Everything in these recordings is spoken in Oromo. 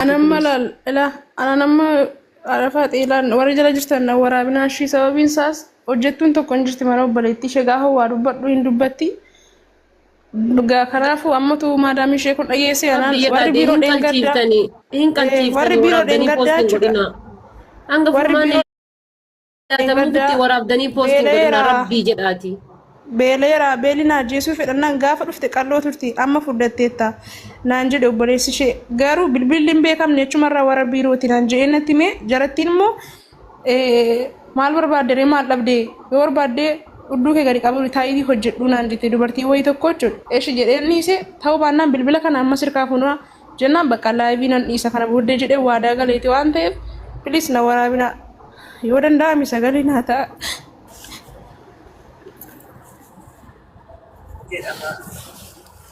أنا ملل لا أنا نما عرفت إلى ورجال جرتنا ورابنا شيء سببين ساس وجدتون تكون جرت مرة بليتي شجاه وربط وين دبتي بقى خرافو أما تو ما دام شيء كون أي شيء أنا Biyya وري taate بيرو hin دينغدا kalchiiftanii hin وري kalchiiftanii بيرو waraabdanii دينغدا poostiin شجاه godhina. Hanga وري furmaan بيرو دينغدا nyaatamuufitti waraabdanii poostiin godhina بيليرا rabbii jedhaati. beeleera beelina jeesuu fedhannaan gaafa dhufte qalloo turti amma fudhatteetta naan jedhe obboleessi ishee garuu bilbilli hin beekamne jechumarraa warra biirooti naan jedhee natti hime jarattiin immoo maal barbaadde maal dhabde yoo barbaadde hudduu kee gadi qabu taa'ii hojjedhu naan jette dubartii wayii tokko jechuudha eeshi jedhee dhiise ta'uu baannaan bilbila kana amma sirkaa funaa jennaan bakka laayivii nan dhiisa kana booddee jedhee waadaa galeeti waan ta'eef bilis na waraabina yoo danda'ame sagalee naa ta'a.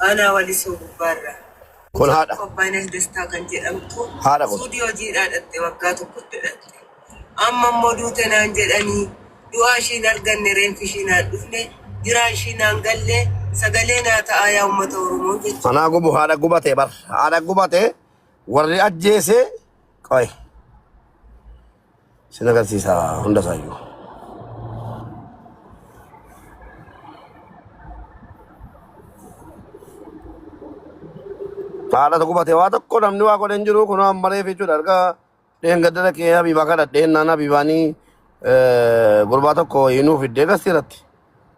أنا ولسه برا كل هذا قبائل دستا كان جرمتو هذا كله سوديو جيران التوقعات كنت أما مودوتنا أنجلني دواشين الجنرين فيشينا دفنة جراشين أنجلة سجلنا تآيا ومتورمون أنا أقول هذا قبته بر هذا قبته وري أجهزة كوي سنقول سيسا هندا سايو هذا قبته وهذا كلام نوا كلام جرو كنا مري في جل أركا دين قدرة كيا بيباكا دين نانا بيباني غرباتو كو ينو في ديكا سيرت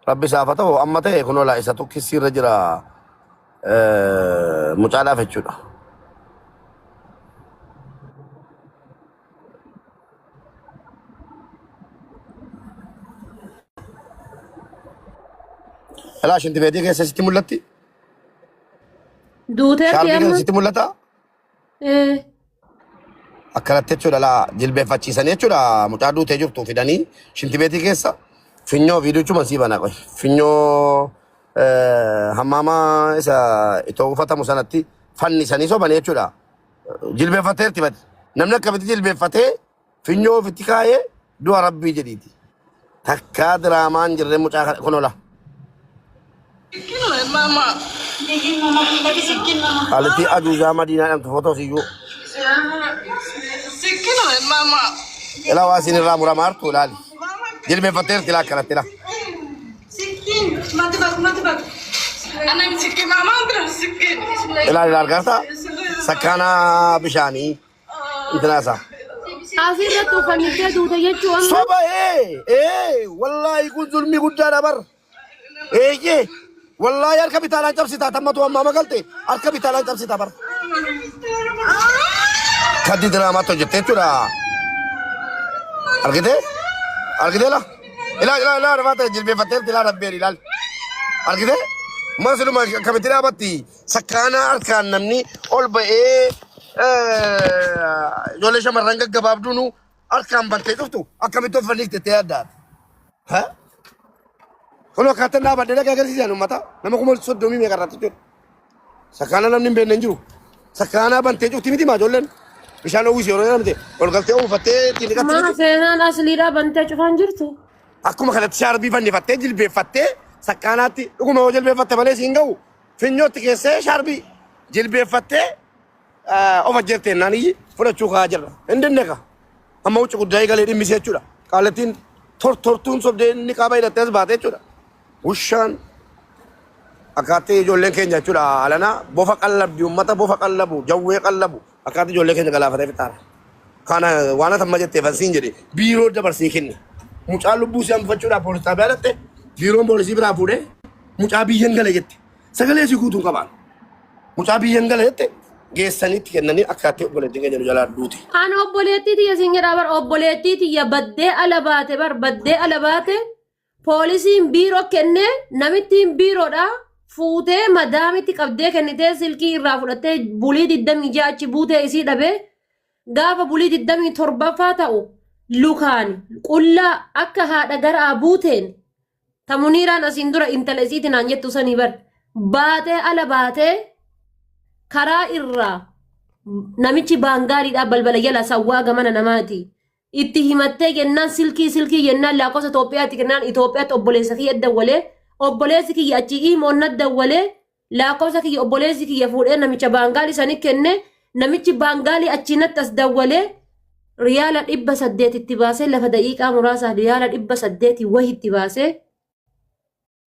ربي سافته أمته كنوا لا إساتو كسي رجرا مچالا في جل لا شنت بيدي كيسا ستي ملتي Duutee شاربي كيسا keemma. ستي ملتا akkanatti jechuudha laa jilbeeffachiisanii jechuudha mucaa duutee jirtu fidanii shinti beetii keessa finyoo fiiduchuma sii bana qoy finyoo hammaamaa isa itoo uffatamu sanatti fannisanii sobanii jechuudha jilbeeffateerti bade namni akkamitti jilbeeffatee finyoo ofitti kaayee du'a rabbii jedhiiti takkaa diraamaan jirree mucaa kunola haalatti ajuuzaa madiinaa dhamtu footoo siyyuu ela waasin irraa muramaartu laali jilbeeffatteerti laa akkanatti laa ilaali argarta sakkaanaa bishaanii intinaasa Asirratti uffannistee duute jechuun amma soba wallaahi kun zulmi guddaadha bar eeyyee wallaahi harka bitaalaan cabsitaa tammatu ammaa magalte harka bitaalaan cabsitaa bar kaddi diraamaa jettee jechuudha argite la ilaa rafaata jilbeeffatteerti ilaa rabbeeri ilaal argite masiluma akkamitti dhaabatti sakkaanaa harkaan namni ol ba'ee ijoollee shamarran gaggabaabduunu harkaan bantee dhuftu akkamitti uffanniif tettee addaati kun akkaataan dhaabadde dhagaa agarsiisan uummata nama kuma soddomii meeqa irratti jechuudha sakkaanaa namni hin beekne hin jiru sakkaanaa bantee cufti miti maa ijoolleen bishaan uwwisee yeroo jedhamte ol galtee uwwifattee ittiin dhiqatti maa seenaan asliidhaa bantee cufaan jirtu. akkuma kanatti shaarbii fannifattee jilbeeffattee sakkaanaatti dhuguma yoo jilbeeffatte malee siin ga'u finyootti keessee shaarbii jilbeeffattee of ajjeertee naaniyyi fudhachuu kaa jirra hin dinneqa amma wucci guddaa galee dhimmisee jechuudha qaalattiin tortuun sobdee inni qaaba hidhattee as baate jechuudha wushaan akkaattee ijoolleen keenya jechuudha alana bofa qallabdi uummata bofa qallabu jawwee qallabu akkaattee ijoollee keenya galaafatee fixaara kana waan atamma jettee fansiin jedhe biiroo dabarsee kenne mucaa lubbuu si hambifachuudhaaf poolis xaabiyaa dhatte biiroon poolisii biraa fuudhee mucaa biyyan gala jette sagalee si guutuun qabaan mucaa biyyan gala jette geessanitti kennanii akkaattee obboleettiin keenya nu jalaa duute. Ani obboleettii tiyya siin jedhaa bar obboleettii tiyya baddee ala baate bar baddee ala baate poolisiin biiroo kennee namittiin biiroodha fuutee madaamitti qabdee kennitee silkii irraa fudhattee bulii 26 achi buutee isii dhabee gaafa bulii 27ffaa ta'u lukaan qullaa akka haadha garaa buuteen tamuniiraan asiin dura intala isiitiin aan jettu sanii bar baatee ala baatee karaa irraa namichi baangaariidhaa balbala jala sawwaa gamana namaati. Itti himattee jennaan silkii jennaan lakkoofsa Itoophiyaatti kennaan Itoophiyaatti obboleessa kiyya dawwalee obboleessi kiyya achii imoonna dawwalee lakkoofsa kiyya obboleessi kiyya fuudhee namicha baangaarii sanii kenne namichi baangaalii achiinatti as dawwalee riyaala 800 itti baasee lafa daqiiqaa muraasa riyaala 800 wahi itti baasee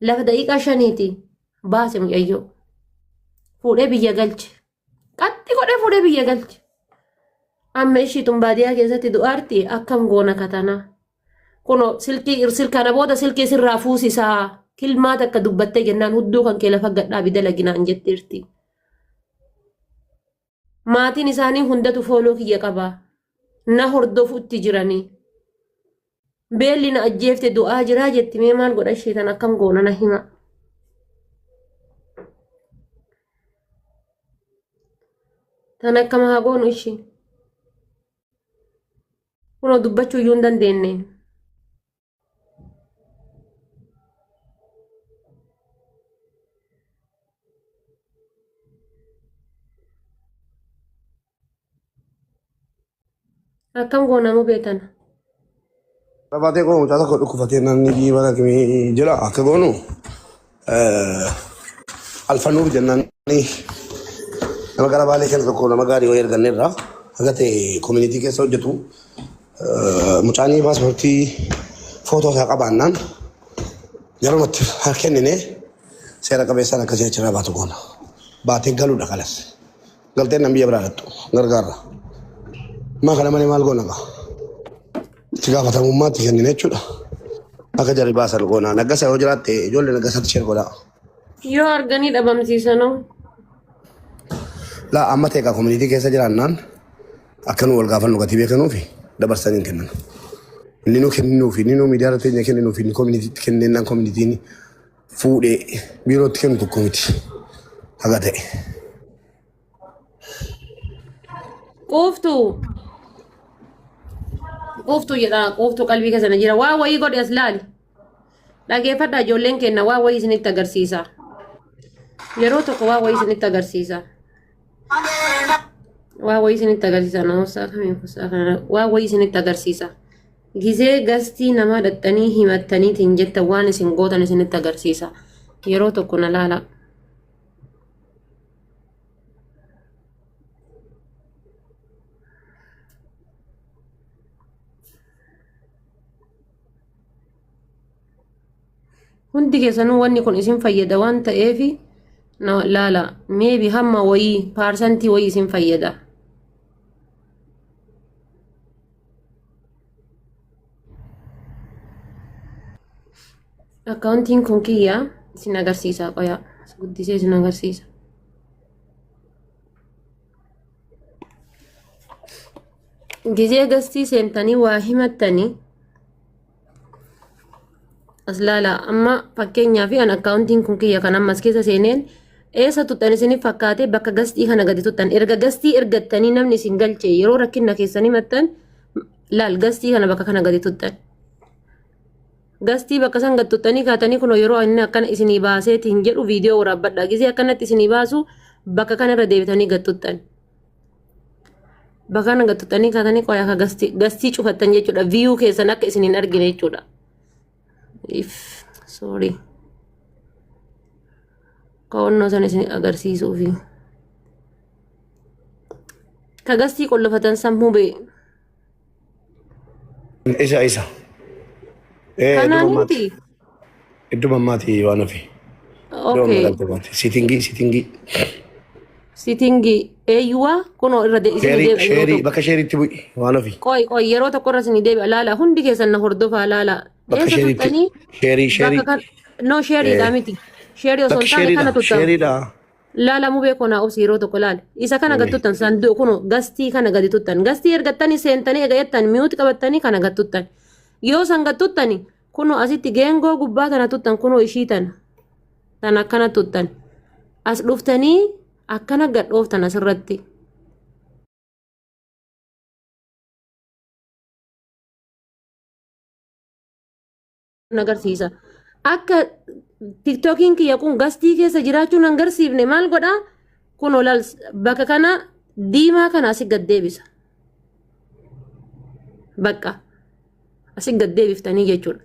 lafa daqiiqaa 5 baase mucayyoo fuudhee biyya galche qatti godhee fuudhee biyya galche amma ishii tun baadiyyaa keessatti du'aarti akkam goona katanaa kuno silkana booda silkii sirraa fuusisaa kilmaa takka dubbattee jennaan hudduu kan kee lafa gadhaabi dalaginaan jettirti maatiin isaanii hundatu fooloo kiyya qabaa na hordofuutti jiranii beelli na ajjeefte du'aa jiraa jetti mee maal godha ishee tan akkam goona na hima tan akkam haa goonu ishee kunoo dubbachuu iyyuu hin dandeenye akkam goonamu beetan Rabatee koo mucaa tokko dhukkufatee namni jiibaa akkamii jira akka goonu alfanuuf jennaan nama gara baalee kenna tokko nama gaarii wayii arganneerra akka ta'e koominitii keessa hojjetu mucaanii paaspoortii footoo isaa qabaannaan yerootti kennine seera qabeessaan akkasii achirraa baatu goona baatee galuudha kalas galteen nan biyya biraa dhattu gargaarra. Ma kana malee maal goona gaa? Itti gaafatamummaatti kennine jechuudha. Akka jarri baasan goona. Naggasa yoo jiraatte ijoollee naggasatti ishee godhaa. yoo arganii dhabamsiisanoo Laa amma ta'e gaa koominitii keessa jiraannaan akka nu wal gaafannu gatii beekanuufi dabarsanii hin kennan. Inni nu kennuufi inni nu miidiyaa irratti hin kennuufi inni koominitii kennennaan koominitiin fuudhee biirootti kennu tokko miti. Haga ta'e. Qoftuu jedha qoftuu qalbii keessana jira waa wayii godhe as laali dhageeffadhaa ijoolleen kenna waa wayii isinitti agarsiisa yeroo tokko waa wayii isinitti agarsiisa waa wayii isinitti agarsiisa namoota kamiin waa wayii isinitti agarsiisa gizee gastii namaa dhaxxanii himattaniitiin jettan waan isin gootan isinitti agarsiisa yeroo tokko na laala. Hundi keessanuu wanni kun isin fayyada waan ta'eef laala meebi hamma wayii paarsantii wayii isin fayyada. Akkaawuntiin kun kiyyaa isin agarsiisa qoyaa guddisee isin agarsiisa. Gizee gastii seentanii waa himattanii aslaala amma fakkeenyaa fi an akkaawuntiin kun kiyya kan ammas keessa seeneen eessa tuttan isiniif fakkaate bakka gastii kana gadi tuttan erga gastii ergattanii namni isin galche yeroo rakkina keessanii mattan laal gastii kana bakka kana gadi tuttan gastii bakka san gadi tuttanii kaatanii kun yeroo inni akkana isinii baaseeti hin jedhu viidiyoo waraabbadha gizee akkanatti isinii baasu bakka kana irra deebitanii gadi tuttan bakka kana gadi tuttanii kaatanii qoyaa ka gastii cufattan jechuudha viyuu keessan akka isiniin argine jechuudha. Sorry. Kawanno sana isin agarsiisuufi. Ka gastii qollofatan sammuu bee. Isa. Kanaan miti. Iddoo mammaati waan ofi. Okay. Sitingii. Eeyyuwaa kunoo irra Sheerii bakka sheeriitti bu'i waan ofi. Qoy yeroo tokko irra isin deebi'a laala hundi keessan na hordofaa laala. Bakka sheeriitti. Sheerii. No sheeriidha miti. Sheerii osoo hin taane kana tuttan. Sheeriidha. Laala mubee konaa obsi yeroo tokko laala. Isa kana gadi tuttan sanduuqa kunoo gastii kana gadi tuttan. Gastii ergattanii seentanii eegayyattan mi'uuti qabattanii kana gadi tuttan. Yoo san gadi tuttani kunoo asitti geengoo gubbaa tana tuttan kunoo ishii tana. Tan akkana tuttan. As dhuftanii akkana gad dhooftan asirratti. Agarsiisa. Akka tiktokiin kiyya kun gastii keessa jiraachuun agarsiifne maal godhaa? Kun olal bakka kana diimaa kana asi gad deebisa. Bakka asi gad deebiftanii jechuudha.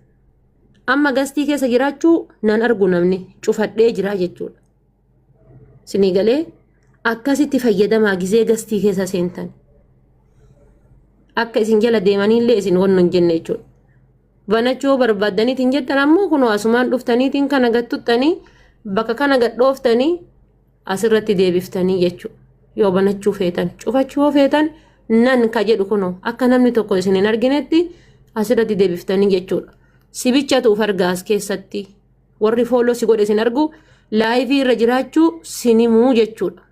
Amma gastii keessa jiraachuu nan argu namni cufadhee jira jechuudha. Sinii galee akkasitti fayyadamaa gizee gastii keessa seentan. Akka isin jala deemanillee isin wannu hin jenne jechuudha. Banachuu barbaadaniitiin jettan ammoo kun asumaan dhuftaniitiin kana gattuttanii bakka kana gadhooftanii asirratti deebiftanii jechuudha. Yoo banachuu feetan cufachuu feetan nan ka jedhu kunoo akka namni tokko isin hin arginetti asirratti deebiftanii jechuudha. Sibichatu uf argaas keessatti warri fooloo si godhe isin argu laayivii irra jiraachuu sinimuu jechuudha.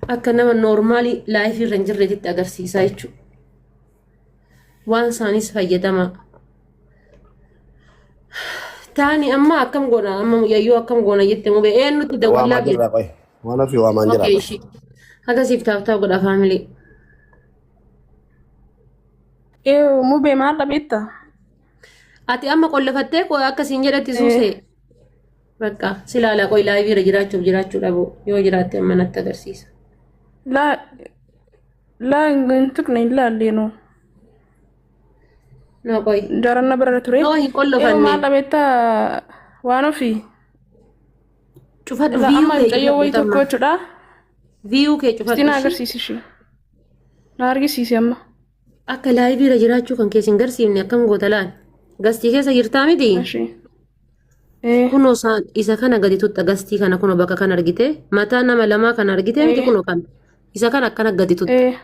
Akka nama noormaalii laayivii irra hin jirreetitti agarsiisaa jechuudha. Waan isaanis fayyadamaa. Taani amma akkam goona amma muyayyoo akkam goona jette mubee eenyutti dawwallaa jira. Waan fi waamaan jira. Haga siif taaftaa godha faamilii. Mubee maal dhabeetta? Ati amma qollafattee akkasiin jedhatti suusee. Bakka silaalaa qoy laayivii irra jiraachuu dhabu yoo jiraatte amma natti agarsiisa. Laa hin tuqne hin laalleenu. No qoy. Jaranna bira ture. No hin qollafanne. Maal dhabeetta waan ofii? Cufadhu amma mucayyoo wayii tokko jechuudha. Viyuu kee cufadhu. Sina agarsiisi ishee. Na argisiisi amma. Akka laayivii irra jiraachuu kan keessin garsiifne akkam goota laan. Gastii keessa jirtaa miti? Kunoo isa kana gadi tutta gastii kana kunoo bakka kan argite mataa nama lamaa kan argite miti kunoo kan isa kana akkana gadi tutta.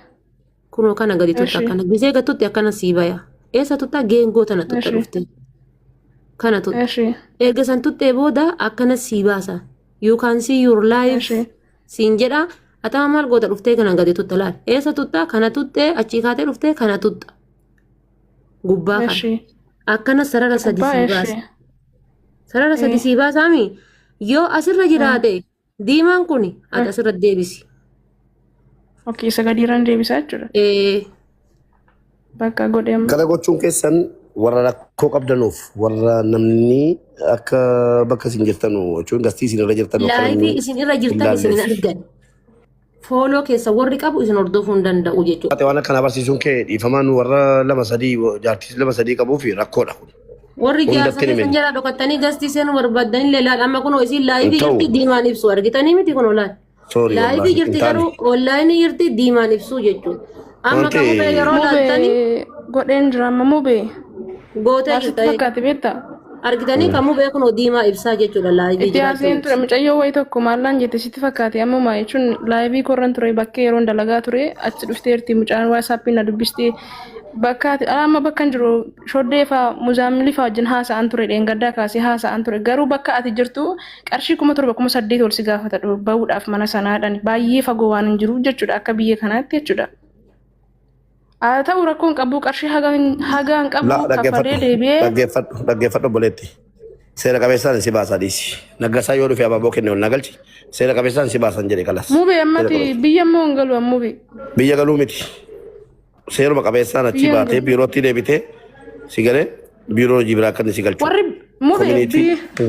Kunoo kana gadi tutta akkana gisee gatutti akkana sii baya. Eessa tutta geengoo tana tutta dhufte. Kana tutta. Erga san tuttee booda akkana sii baasa. You can see your life. Siin jedha atama maal goota dhuftee kana gadi tutta laal. Eessa tutta kana tuttee achii kaatee dhuftee kana tutta. Gubbaa kana. Akkana sarara sadi sii baasa. Sarara sadi sii baasaami yoo asirra jiraate diimaan kun ati asirra deebisi. Okay, isa gadiirraan deebisaa jechuudha. Bakka godheemu. Kana gochuun keessan warra rakkoo qabdanuuf warra namni akka bakka isin jirtanu jechuun gastii isin irra jirtanu. Laayivii isin irra jirtan isin hin argan. Fooloo keessa warri qabu isin hordofuu hin danda'u jechuudha. Waan akkana barsiisuun kee dhiifamaan warra lama sadii jaartii lama sadii qabuuf rakkoodha kun. Warri jaarsa keessan jala dhokattanii gastii seenuu barbaadan illee laal amma kunoo isin laayivii jirti diimaan ibsu argitanii miti kunoo laal. Laayivii jirti garuu onlaayinii jirti diimaan ibsu jechuudha. Amma kan mubee yeroo laaltanii godheen jira amma mubee. Gootee jirta. Fakkaate beektaa? Argitanii kan mubee kunoo diimaa ibsaa jechuudha laayivii jira. Itti haaseen ture mucayyoo wayii tokko maallaan jette sitti fakkaate amma jechuun laayivii korran ture bakkee yeroon dalagaa ture achi dhufteerti mucaan waasaappiin na dubbistee bakkaati amma bakka jiru shoddee faa muzaamilii faa wajjin haasa'an ture dheengaddaa kaasee haasa'an ture garuu bakka ati jirtu qarshii 7,800 ol si gaafata bahuudhaaf mana sanaadhaan baay'ee fagoo waan hin jiru jechuudha akka biyya kanaatti jechuudha. Haa ta'u rakkoon qabu qarshii hagaan qabu kaffalee deebi'ee. Dhaggeeffadhu obboleetti. Seera qabeessaan si baasaa dhiisi. Naggasaa yoo dhufe abaaboo kenne ol nagalchi. Seera qabeessaan si baasan jedhe kalas. Mubee ammati biyya immoo hin galu ammubee. Biyya galuu miti. Seeruma qabeessaan achi baatee biirootti deebitee si galee biiroo hojii biraa akka inni si galchu. Warri mubee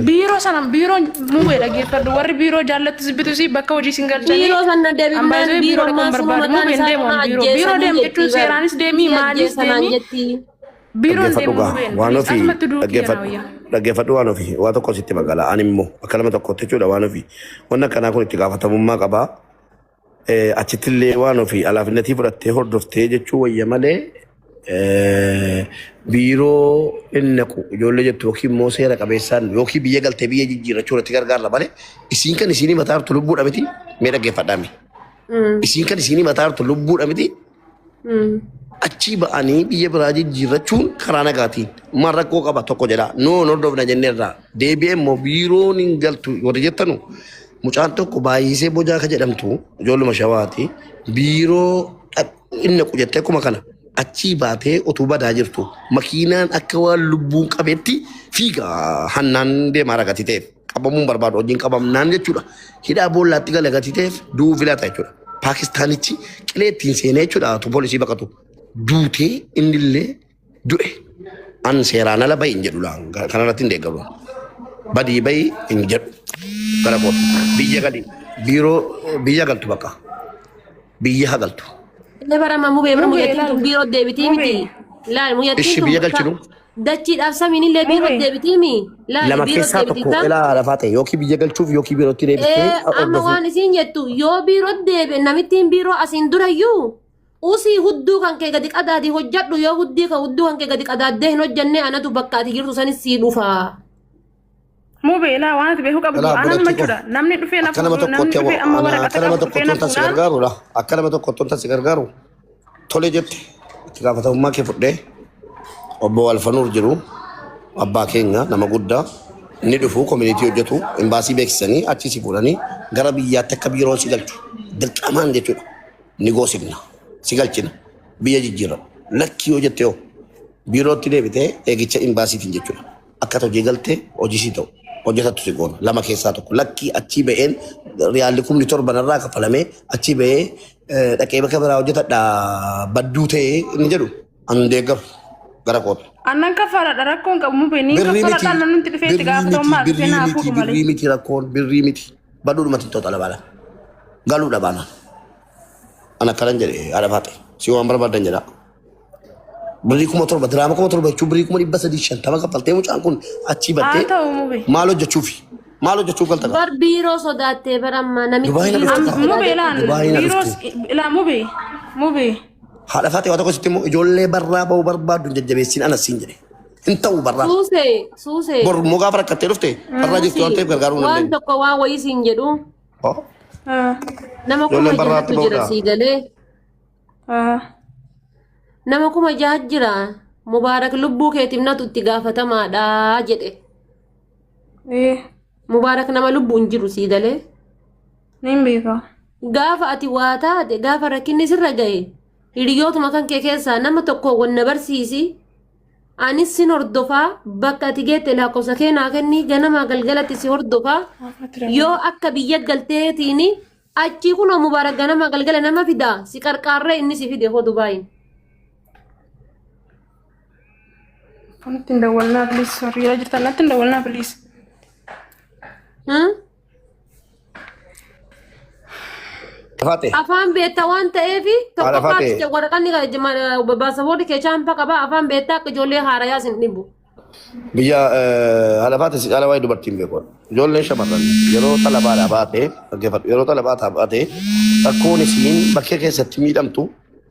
biiroo sana biiroo mubee dhaggeeffadhu warri biiroo jaallatti sibbitu si bakka hojii sin galchanii. Biiroo sana deebiin biiroo maasuma mataan isaa biiroo deemu jechuun seeraanis deemii maalis deemii. Biiroon deemu mubeen. Waan ofii dhaggeeffadhu waan ofii waa tokko sitti magaalaa ani immoo akka nama tokkotti jechuudha waan ofii wanna akkanaa kun itti gaafatamummaa qabaa. Achittillee waan ofii alaafinnatii fudhattee hordoftee jechuu wayya malee biiroo inni naqu ijoollee jettu yookiin immoo seera qabeessaan yookiin biyya galtee biyya jijjiirrachuu irratti gargaarra malee isiin kan isinii mataa hartu lubbuudha miti mee dhaggeeffadhaami. Isiin kan isinii mataa hartu lubbuudha miti achii ba'anii biyya biraa jijjiirrachuun karaa nagaatiin maal rakkoo qaba tokko jedha noon hordofna jenneerraa deebi'ee immoo biiroon hin galtu warri jettanu. Mucaan tokko baay'isee bojaa ka jedhamtu ijoolluma shawaati biiroo inni qujettee akkuma kana achii baatee utuu badaa jirtu makiinaan akka waan lubbuun qabeetti fiigaa hannaan deemaa ragati ta'eef qabamuun barbaadu wajjin qabamnaan jechuudha. Hidhaa boollaatti gala gati ta'eef du'uu filata jechuudha. Paakistaanichi qilee ittiin seenee jechuudha tu poolisii baqatu duutee innillee du'e an seeraan ala bahi hin jedhu kanarratti hin deeggaru badii bahi hin jedhu. Gara koo biyya gali biiroo biyya galtu bakka biyya hagaltu. Illee bara mubee biiroo deebitii miti. Laal muyyatti. Ishi biyya galchinu dachiidhaaf samiin illee biiroo deebitiimi. Lama keessaa tokko ilaa lafaa ta'e yookiin biyya galchuuf yookiin biirootti deebitee amma waan isiin jettu yoo biiroo deebe namittiin biiroo asiin durayyuu usii hudduu kan kee gadi qadaadii hojjadhu yoo huddii kan hudduu kan kee gadi qadaaddee hin hojjenne anatu bakka ati jirtu sanis sii dhufa. Mubela waan ati beeku qabdu anan machuudha namni dhufee na fuudhu namni dhufee amma waraqata qabu dhufee na fuudhu. Akka nama tokkotti tasi gargaaru tole jette itti gaafatamummaa kee fudhee obbo Alfanuur jiru abbaa keenya nama guddaa inni dhufu community hojjetu imbaasii beeksisanii achi si fuudhanii gara biyyaatti akka biiroon si galchu dirqamaan jechuudha ni goosifna si galchina biyya jijjiirra lakki yoo jette yoo biirootti deebitee eegicha imbaasiitiin jechuudha akka hojii galtee hojii si ta'u hojjetatu si goona lama keessaa tokko lakki achi ba'een riyaalli 17,000 irraa kafalamee achi ba'ee dhaqee bakka biraa hojjetadha badduu ta'ee inni jedhu an deeggaru gara koota. Annan kafaladha rakkoon qabu mubeni kafaladha namni itti dhufee itti gaafatamummaa dhufee na fuudhu malee. Birrii miti rakkoon birrii miti badhuudhumatti toota labaala galuudha baana. Ana karan jedhe haadha faate si waan barbaadan jedha. Birrii 17,000 diraama 17,000 jechuun birrii 350 kaffaltee mucaan kun achi battee maal hojjechuufi maal hojjechuuf galta bar biiroo sodaattee baramma namichi mube haadha faate waa tokko sitti immoo ijoollee barraa ba'uu barbaaddu jajjabeessin anas siin jedhe hin ta'u barraa suusee bor moo gaafa rakkattee dhufte barraa jirtu waan ta'eef gargaaruu hin waan tokko waan wayii siin jedhu nama kuma jahatu jira sii galee nama kuma jahat jira mubaarak lubbuu keetiif natu itti gaafatamaadha jedhe mubaarak nama lubbuun jiru sii galee nin beeka gaafa ati waa taate gaafa rakkinni sirra gahe hiriyootuma kan kee keessaa nama tokko wanna barsiisi anis sin hordofaa bakka ati geette lakkoofsa keenaa kenni ganama galgalatti si hordofaa yoo akka biyya galteetiini achi kunoo mubaarak ganama galgala nama fidaa si qarqaarree inni si fide hoo Dubaayin. Natti ndawalnaa please sorry yaa jirtan natti ndawalnaa please. Afaan beektaa waan ta'eef tokko paati waraqanni baasaboorri kee chaanfa qaba afaan beektaa akka ijoollee haarayaa sin dhibu. Biyya alabaate si alawaa dubartiin beekoon ijoolleen shamarran yeroo talabaadhaa baatee dhaggeeffadhu yeroo talabaataa baatee rakkoon isiin bakkee keessatti miidhamtu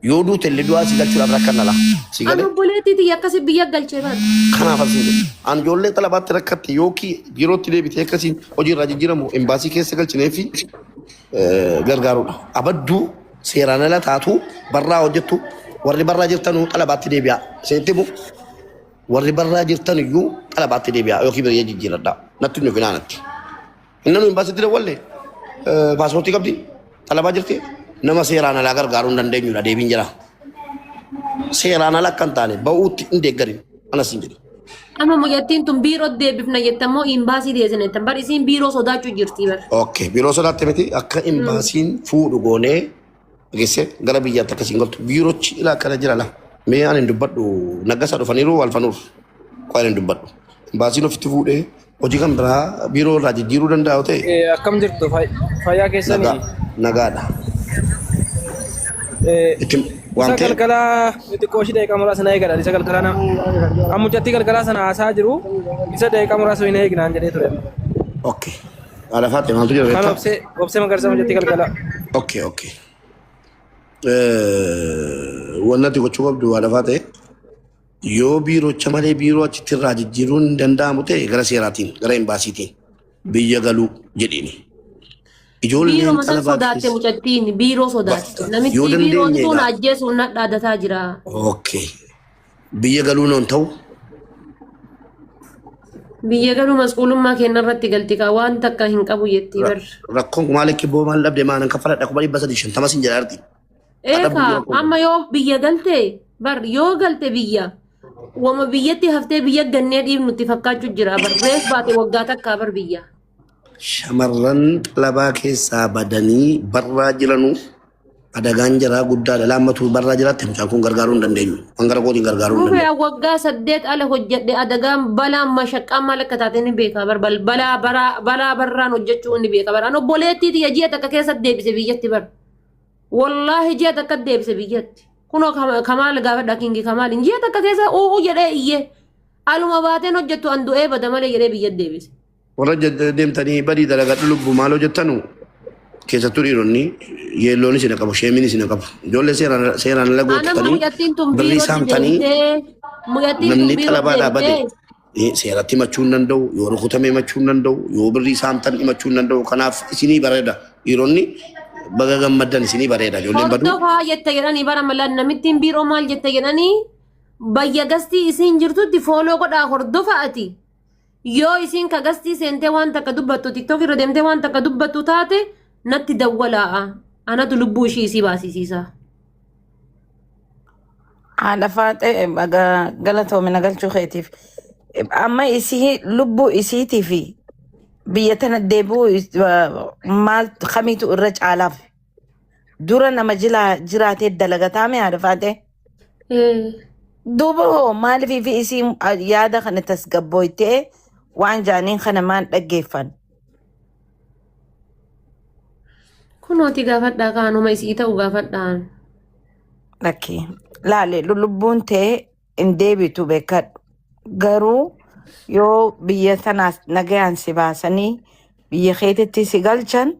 yoo duute illee du'aa si galchuudhaaf rakkannala. Si galee. Ani buleetiiti akkasi biyya galchee baata. Kanaaf asiin jedhe an ijoollee talabaatti rakkatte yookiin yerootti deebitee akkasiin hojiirraa jijjiiramu imbaasii keessa galchinee fi gargaaruudha. Abadduu seeraan ala taatu barraa hojjettu warri barraa jirtanuu talabaatti deebi'a. Seentimu warri barraa jirtan iyyuu talabaatti deebi'a yookiin biyya jijjiiradha. Natti nu finaanatti. Innanu imbaasiitti dawwalle paaspoortii qabdi talabaa jirti. Nama seeraan alaa gargaaruu hin dandeenyudha deebiin jira. Seeraan ala akka hin taane ba'uutti hin deeggarin anas hin jedhe. Amma muyyattiin tun biiroo deebifna jettamoo imbaasii deessan jettan bar isiin biiroo sodaachuu jirti bar. Okay biiroo sodaatte miti akka imbaasiin fuudhu goonee geesse gara biyyaatti akkasiin galtu biiroochi ilaa akkana jira la. Mee ani hin dubbadhu naggasaa dhufaniiru Alfanuur qo'aan hin dubbadhu. Imbaasiin ofitti fuudhee hojii kan biraa biiroo irraa jijjiiruu danda'a ta'e. Akkam jirtu fayyaa keessanii? Nagaadha. Isa galgalaa xiqqoo ishee daqiiqaa muraasa na eegadha. Isa galgalaa ammuchatti galgalaa sana haasaa jiru isa daqiiqaa muraasa hin eegnaan jedhee ture. Okay. Alafaate maaltu jira? Kan obsee magarsa ammuchatti galgalaa. Okay. Wannati gochuu qabdu alafaate yoo biiroocha malee biiroo achitti irraa jijjiiruun hin danda'amu ta'e gara seeraatiin gara imbaasiitiin biyya galuu jedhini. Biiroo masan sodaatte mucattiin biiroo sodaatte namichi biiroo tun ajjeesuun nadhaadataa jira. Okay. Biyya galuu noon ta'u. Biyya galuu mas'uulummaa kenna irratti galti kaa waan takka hin qabu jetti bar. Rakkoon maaliif kibboo maal dhabde maanan kaffaladha 350 sin jedhaarti. Amma yoo biyya galte bar yoo galte biyya wama biyyatti haftee biyya gannee dhiibnutti fakkaachuu jira bar reef baate waggaa takkaa bar biyya. Shamarran talabaa keessaa badanii barraa jiranu adagaan jaraa guddaadha laammatu barraa jiraatti mucaan kun gargaaruu hin dandeenyu waan gara gootiin gargaaruu hin dandeenyu. Waggaa 8 ala hojjedhe adagaan balaan mashaqqaan maal akka taate ni beeka bar balaa barraan hojjechuu ni beeka bar an obboleettiiti ji'a takka keessatti deebise biyyatti bar wallaahi ji'a takka deebise biyyatti kunoo kamaal gaafa dhakingi kamaal ji'a takka keessa uu jedhee iyyee aluma baateen hojjettu an du'ee bada malee jedhee biyya deebise. warra deemtanii badii dalagadhu lubbuu maal hojjettanu keessattuu dhiironni yeelloon isin qabu sheemiin isin qabu ijoollee seeraan ala Ana gootanii mucattiin tun birrii biirootti saamtanii deemtee mucattiin tun namni biirootti xalabaadhaa bade deemtee seeratti himachuu hin danda'u yoo rukutamee himachuu hin danda'u yoo birrii saamtan himachuu hin danda'u kanaaf isinii bareeda dhiironni baga gammaddan isinii bareeda ijoolleen baduu hordofaa jette jedhanii bara malaan namittiin biiroo maal jette jedhanii bayya gastii isiin jirtutti fooloo godhaa hordofa ati. Yoo isiin ka gastii seentee waan takka dubbattu tiktok irra deemtee waan takka dubbattu taate natti dawwalaa anatu lubbuu ishii isii baasisiisa. Haadha Faaxee galatoomina galchuu keetiif. Amma isii lubbuu isiitii fi biyya tana deebi'uu maal kamiitu irra caalaaf dura nama jiraatee dalagataame haadha Faaxee. Duuba hoo maaliif fi isii yaada kana tasgabbooytee waan jaaniin kana maan dhaggeeffan. Kunooti gaafadhaa kaanuma isii ta'u gaafadhaan. Lakkii laale lubbuun ta'e hin deebitu beekadhu. Garuu yoo biyya tanaas nagayaan si baasanii biyya keetitti si galchan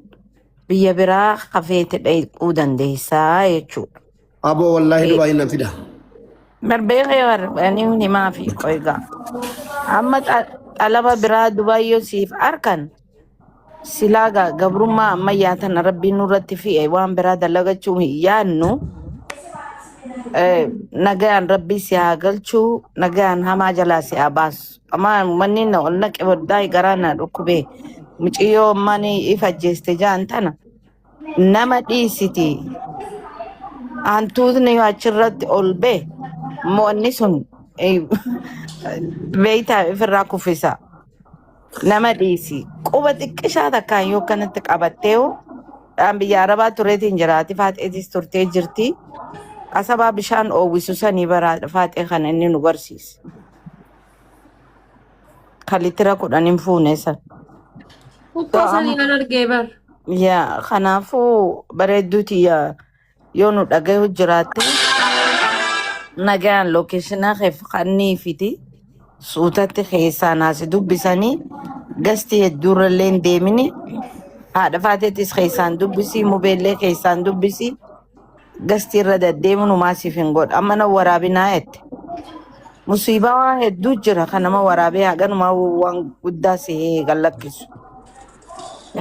biyya biraa hafeete dhaquu dandeessaa jechuudha. aboo wallaahi dubaayii nan fida Barbeeqee warreen himaa fi qoygaa. Amma xalaba biraa Dubaayyoo siif arkan silaagaa gabrummaa ammayyaa tana rabbiin nurratti fi'e waan biraa dalagachuu hin yaadnu nagaan rabbii si haa galchuu nagaan hamaa jalaa si haa baasu. Amma manni na ol naqe boddaa garaa na dhukkubee muciyyoo mani ifa jeeste jaan tana nama dhiisiti hantuutni achirratti ol bee mo'anni sun beeytaa ifirraa kuffisa. Nama dhiisi quba xiqqishaa takkaan yoo kanatti qabattee dhaan biyya arabaa tureetiin jiraati faaxeetis turtee jirti. Asabaa bishaan oowwisu sanii baraa faaxee kana inni nu barsiise. Kalitira kudhanin fuune san. Ukkaasanii kan argee bar. Yaa kanaafuu bareedduuti yoo nu dhagahu jiraatte nagaan lookeeshinaa keef kannii fiti suutatti keessaa naasi dubbisanii gasti hedduurrallee hin deemini haadha faateettis keessaan dubbisi mubeellee keessaan dubbisi gasti irra deddeemu numaasiif hin godha amma na waraabinaa jette musiibaa waan hedduu jira kan nama waraabee haganuma waan guddaa si gallakkisu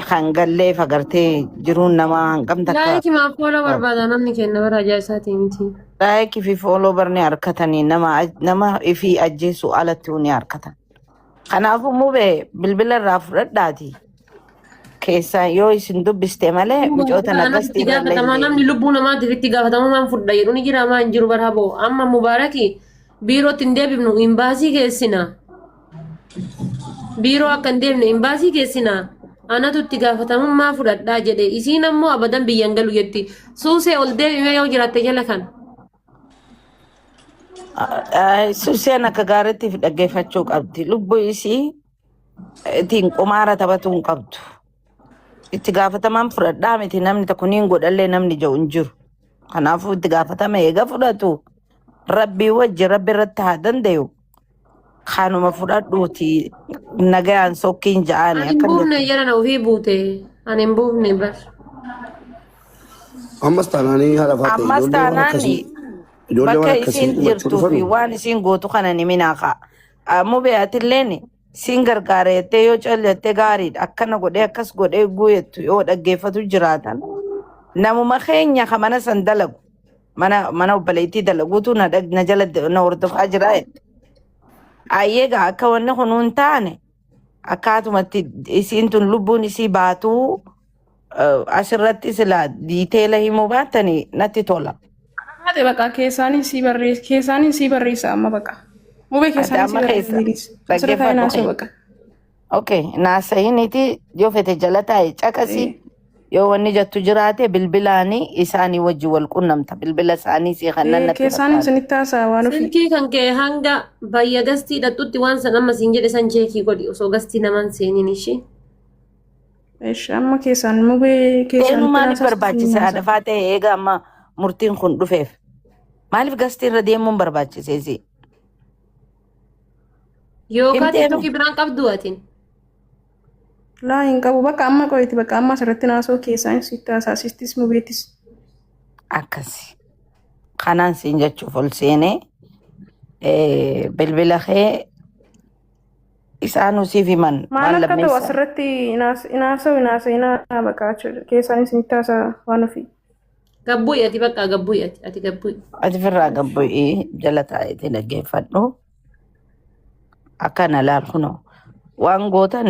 kan gallee fagartee jiruun nama hanqamta akka Laayiki maaf oola barbaada namni kenna bara ajaa'isaatii miti. laayikii fi fooloo barni harkatanii nama ifii ajjeesu alatti uni harkatan. Kanaafuu mubee bilbila irraa fudhadhaati. Keessaan yoo isin dubbiste malee mucoota nagastii Gaafatamaa namni lubbuu namaatiif itti gaafatamummaan fudha jedhu ni jira maa hin jiru bara boo amma mubaaraki biirootti hin deebifnu imbaasii geessina. Biiroo akka hin deemne imbaasii geessina. Anatu itti gaafatamummaa fudhadhaa jedhe isiin ammoo abadan biyyan galu jetti suusee ol deebime yoo jiraatte jala kan. Suseen akka gaariitti dhaggeeffachuu qabdi. Lubbuu isii ittiin qumaara taphatuu hin qabdu. Itti gaafatamaan fudhadhaa miti namni tokko niin godhallee namni jiru hin jiru. Kanaafuu itti gaafatama eega fudhatu rabbii wajji rabbi irratti haa danda'u. Kanuma fudhadhuuti nagaan sokkiin ja'aani Ani hin akka buufne jala na ofii buute. Ani hin buufne bar. ammas taanaanii haadha faate ammas taanaani ijoollee waan bakka akkasii isiin jirtuu fi waan isiin gootu kana ni minaaqa. Mubeeyatilleen siin gargaareettee yoo callatte gaariidha. Akkana godhee akkas godhee guuyettu yoo dhaggeeffatu jiraatan. Namuma keenya ka mana san dalagu mana obboleettii dalaguutu na jala na hordofaa jira jette. Ayyeegaa akka wanni kun hin taane akkaatumatti isiin tun lubbuun isii baatuu asirratti sila diiteela himuu baattanii natti tola. Haati baqa keessaanin sii barreessa amma baqa. Mubee keessaanin sii barreessa. Asirratti haa naasoo baqa. Okay, naasa'initi yoo fete jala taa'e caqasi yoo wanni jettu jiraate bilbilaanii isaanii wajji wal qunnamta. Bilbila isaanii si kannan natti Keessaanin sinitti haasaa waan ofii. Silkii kan kee hanga bayya gastii hidhattutti waan san amma siin jedhe san cheekii godhi osoo gastii naman seeniin ishee. Eesh amma keessaan mubee keessaan. Eenyu maaliif barbaachise haadha faatee eega amma murtiin kun dhufeef? Maaliif gastii irra deemuun barbaachiseesi? Yookaan himtee tiktokii biraan qabdu atiin. Laa hin qabu bakka amma qoyti bakka amma asirratti naasoo keessaan sitti haasasistis mubeettis. akkasi. Kanaan siin jechuuf ol seenee bilbila kee isaanuu siif himan Maal waan akka ta'u lammeessaa. asirratti inaasoo bakka keessaan isinitti haasaa waan ofii. Gabbu'i ati bakka gabbu'i ati gabbu'i. Ati firraa gabbu'ii jala taa'eeti dhaggeeffadhu. Akkana laal kunoo waan gootan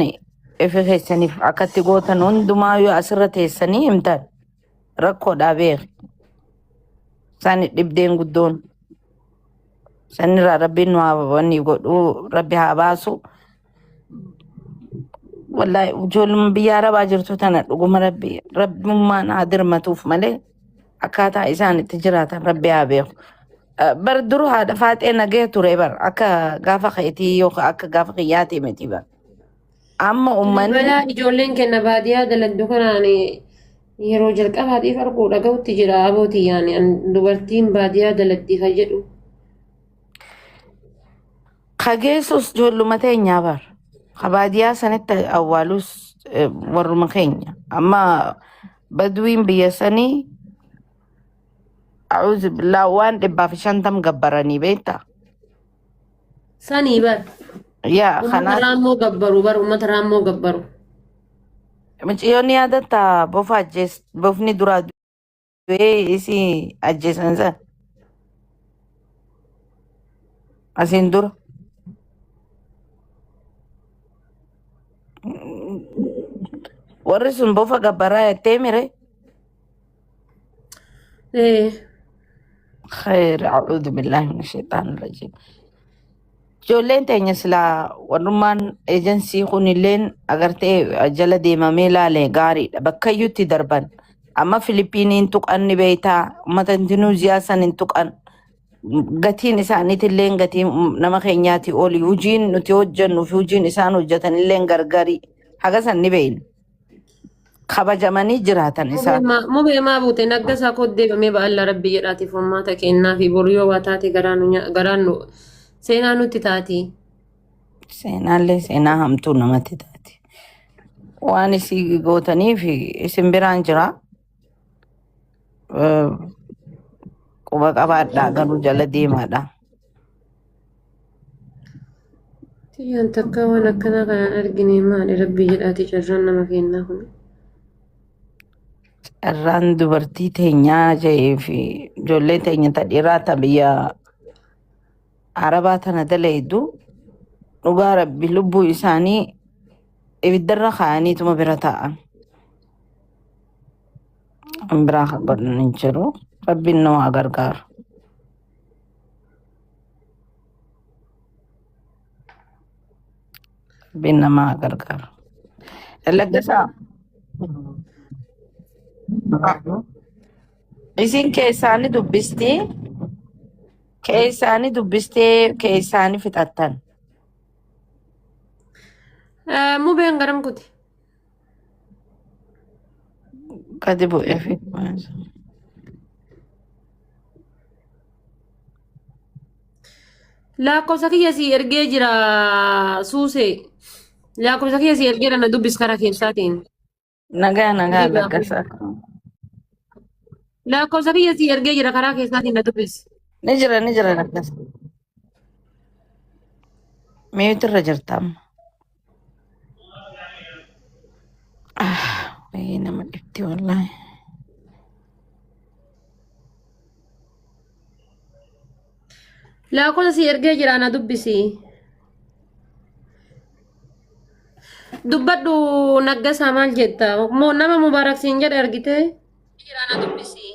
ifi keessaniif akkatti gootan hundumaa yoo asirra teessanii himtan rakkoodhaa beeki. Isaan dhibdeen guddoon sanirraa rabbiin nu haa wanni godhu rabbi haa baasu. Wallahi ijoolleen biyya arabaa jirtu tana dhuguma rabbummaan haa dirmatuuf malee akkaataa isaan itti jiraatan rabbi haa beeku. Bar dur haadha faaxee nagee ture bar akka gaafa keetii yookaan akka gaafa kiyyaatii miti bar. Amma uummanni Balaa ijoolleen kenna baadiyyaa daladdu kanaan yeroo jalqabaatiif arguu dhaga'utti jira abootii yaani dubartiin baadiyyaa daladdiifa jedhu. kageessus ijoolluma teenyaa bar. Baadiyyaa sanitti awwaalus warruma keenya. Amma baduwiin biyya sanii أعوذ بالله وان دبا في شنتم قبرني بيتا Sanii bar. يا Uummata خنات raammoo gabbaru bar uummata raammoo gabbaru. مش يوني هذا تا بوفا جيس بوفني درا إيسي أجيسنزا أسين دور ورسون بوفا قبرا تيمري خير أعوذ بالله من الشيطان الرجيم جولين تاني سلا ورمان ايجنسي خونيلين اگرتي جلا ديما ميلالي غاري بكيو تي دربان اما فيليبينين تقن بيتا متنتنوزيا سنين تقن غتين اساني تلين غتي نما خينياتي اولي وجين نتيوجن وفيوجين اسانو جتن لين غرغري حاجه سن بين خبجماني جراتن اسان Mubee maa buute nagga isaa koddeebamee baalla rabbii jedhaatiif uummata kennaa fi boryoo waa taate garaan seenaa nutti taati. seenaallee seenaa hamtuu namatti taati waan isii gootanii fi isin biraan jira quba qabaadhaa garuu jala deemaadha. Tiyyaan takka waan akkanaa kanaan argine maali rabbii jedhaati carraan nama kennaa kun. Carraan dubartii teenyaa jee fi ijoollee teenya tadhiiraa ta biyya arabaa tana dalaydu dhugaa rabbi lubbuu isaanii ibiddarra kaa'aniituma bira taa'an. Biraa godhan hin jiru rabbiin nama gargaaru. Rabbiin nama gargaaru. Laggasaa. Isin keessaani dubbistee keessaani fixattan. Mubeen garam kuti. Gadi bu'ee fi Lakkoofsa kiyya si ergee jira suusee. Lakkoofsa kiyya si ergee na dubbis karaa keessaatiin. nagaa laggasaa. Lakkoofsa kiyya si ergee jira karaa keessaatiin na dubbis. Ni jira laggasaa. Miitirra jirta amma. Wayii nama dhibdi wallaahi. Lakkoofsa si ergee jira na dubbisi. Dubbadhu naggasaa maal jetta? Moo nama mubaarak siin jedhe argite? Jira na dubbisi.